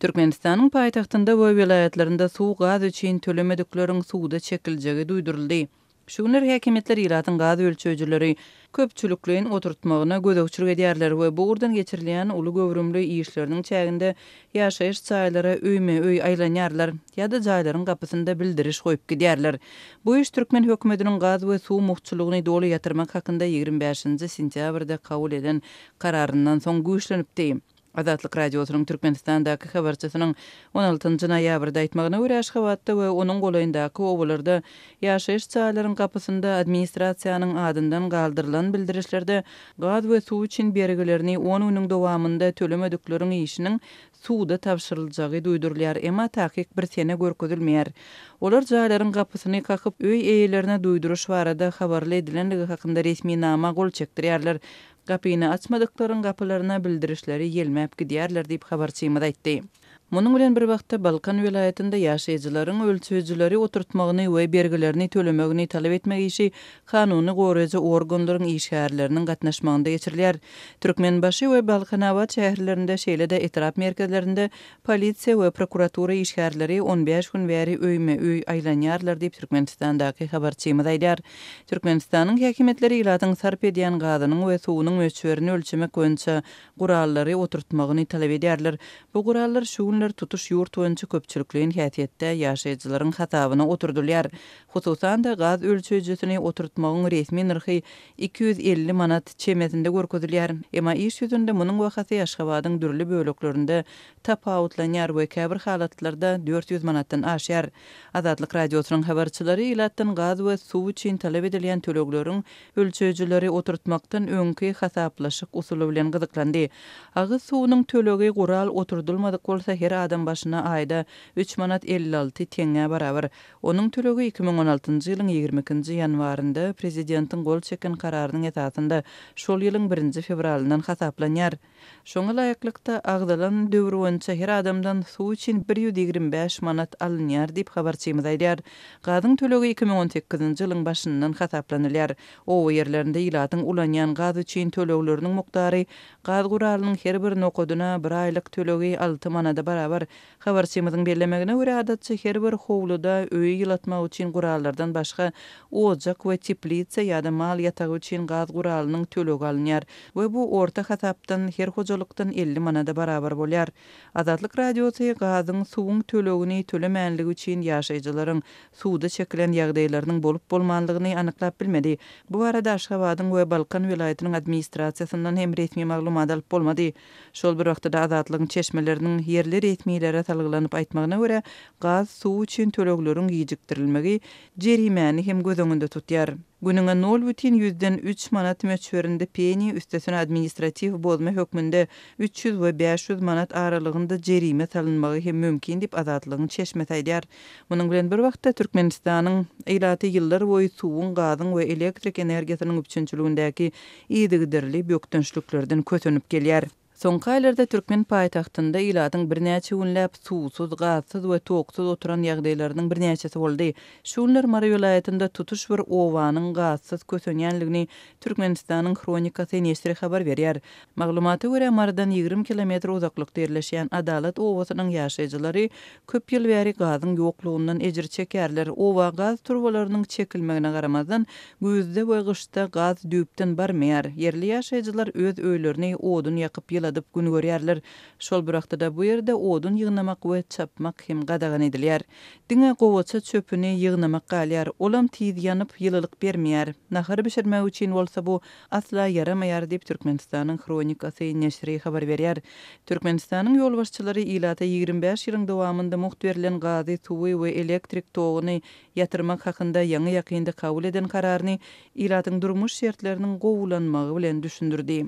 Türkmenistanyň paýtagtynda we vilayatlarynda suw gaz üçin tölemediklerin suwda çekiljegi duýduruldy. Şu günler häkimetler ýylatyň gaz ölçüjleri köpçülikliň oturtmagyna gözegçilik edýärler we bu gurdan geçirilýän uly göwrümli işleriniň çäginde ýaşaýyş çaýlara öýme-öý aýlanýarlar ýa-da jaýlaryň gapysynda bildiriş goýup gidýärler. Bu iş Türkmen hökümetiniň gaz we suw muhçylygyny doly ýatyrmak hakynda 25 sentýabrda kabul eden kararyndan soň güýçlenipdi. Azatlyk radiosynyň Türkmenistandaky habarçysynyň 16 noýabrda aýtmagyna görä Aşgabatda we onuň golaýyndaky obalarda ýaşaýyş çaýlarynyň gapysynda administrasiýanyň adyndan galdyrylan bildirişlerde gaz we suw üçin bergilerini 10 güniň dowamında tölemediklerin işiniň suwda tapşyryljagy duýdurulýar, emma tahkik bir sene görkezilmeýär. Olar jaýlaryň gapysyny kakyp öý eýelerine duýduruş barada habarly edilenligi hakynda resmi nama gol çekdirýärler. Gapyny açmadyklaryň gapylaryna bildirişleri gelmäp gidýärler diýip habarçymyz aýtdy. Munyň bilen bir wagtda Balkan vilayatynda ýaşaýjylaryň ölçüjleri oturtmagyny we bergilerini tölemegini talap etmek işi kanuny goraýjy organlaryň işgärleriniň gatnaşmagynda geçirilýär. Türkmenbaşy we Balkanawat şäherlerinde şeýle-de etrap merkezlerinde polisiýa we prokuratura işgärleri 15 gün bäri öýme-öý aýlanýarlar diýip Türkmenistandaky habarçymyz aýdýar. Türkmenistanyň häkimetleri ýylatyň sarp edýän gazynyň we suwunyň ölçülerini ölçemek boýunça gurallary oturtmagyny talap edýärler. Bu gurallar şu tutuş ýurt boýunça köpçülikliň häsiýetde ýaşaýjylaryň hatabyna oturdylýar. Hususan da gaz ölçüjüsini oturtmagyň resmi narhy 250 manat çemesinde görkezilýär. Emma iş ýüzünde munyň wagty Aşgabatyň dürli böleklerinde tapawutlanýar we käbir halatlarda 400 manatdan aşýar. Azatlyk radiosynyň habarçylary ýylatdan gaz we suw üçin talap edilýän tölegleriň ölçüjleri oturtmakdan öňki hasaplaşyk usuly bilen gyzyklandy. Agy suwunyň tölegi gural oturdylmadyk bolsa her adam başyna aýda 3 manat 56 teňe barabar. Onuň tölegi 2016-njy ýylyň 22-nji ýanwarynda prezidentiň gol çeken kararynyň esasynda şol ýylyň 1-nji fevralyndan hasaplanýar. Şoňa laýyklykda agdalan döwür boýunça her adamdan suw üçin 125 manat alınýar diýip habarçymyz aýdýar. Gazyň tölegi 2018-nji ýylyň başyndan hasaplanylýar. O ýerlerinde ýylatyň ulanýan gaz üçin tölegleriniň mukdary gaz guralynyň her bir nokodyna bir aýlyk tölegi 6 manada barabar. Habarçymyzyň bellemegine görä adatçy her bir howluda öýe ýylatmak üçin gurallardan başga ojak we teplitsa ýa-da mal ýatagy üçin gaz guralynyň tölegi alınýar we bu orta hasapdan her hojalykdan 50 manada barabar bolýar. Azatlyk radiosy gazyň suwuň tölegini tölemänligi üçin ýaşaýjylaryň suwda çekilen ýagdaýlarynyň bolup bolmanlygyny anyklap bilmedi. Bu arada Aşgabatyň we Balkan vilayatynyň administrasiýasyndan hem resmi maglumat alyp bolmady. Şol bir wagtda azatlygyň çeşmeleriniň yerli resmiýetlere salgylanyp aýtmagyna görä gaz suw üçin tölegleriň gijikdirilmegi jerimäni hem göz öňünde tutýar. Günüňe 0,3 manat möçberinde peni üstesine administrativ bozma hökmünde 300 we 500 manat aralygynda jerime salynmagy hem mümkin diýip azatlygyň çeşmesi aýdýar. Munyň bilen bir wagtda Türkmenistanyň ýylaty ýyllar boýy suwun, gazyň we elektrik energiýasynyň üçinçiligindäki ýygydirli bökdünçlüklerden kösünip gelýär. Soňky aýlarda Türkmen paýtagtynda ýylatyň birnäçe günläp suwsuz, gazsız we toksuz oturan ýagdaýlarynyň birnäçesi boldy. Şu günler Mara vilayatynda tutuş bir owanyň gazsız kösenýänligini Türkmenistanyň kronikasy näşri habar berýär. Maglumata görä Maradan 20 kilometr uzaklykda ýerleşýän Adalat owasynyň ýaşaýjylary köp ýyl bäri gazyň ýoklugundan ejir çekärler. Owa gaz turbalarynyň çekilmegine garamazdan güzde we gyşda gaz düýpden barmaýar. Yerli ýaşaýjylar öz öýlerini odun ýakyp ýyladyp gün görýärler. Şol bir wagtda bu ýerde odun ýygnamak we çapmak hem gadagan edilýär. Diňe gowaça çöpüni ýygnamak galýar. Olam tiz ýanyp ýylylyk bermeýär. Nahar bişirmek üçin bolsa bu asla yaramaýar diýip Türkmenistanyň kronikasy näşri habar berýär. Türkmenistanyň ýolbaşçylary ýylata 25 ýylyň dowamında muhbirlen gazy, suwy we elektrik togyny ýatyrmak hakynda ýaňy ýakynda kabul eden kararyny ýylatyň durmuş şertleriniň gowulanmagy bilen düşündirdi.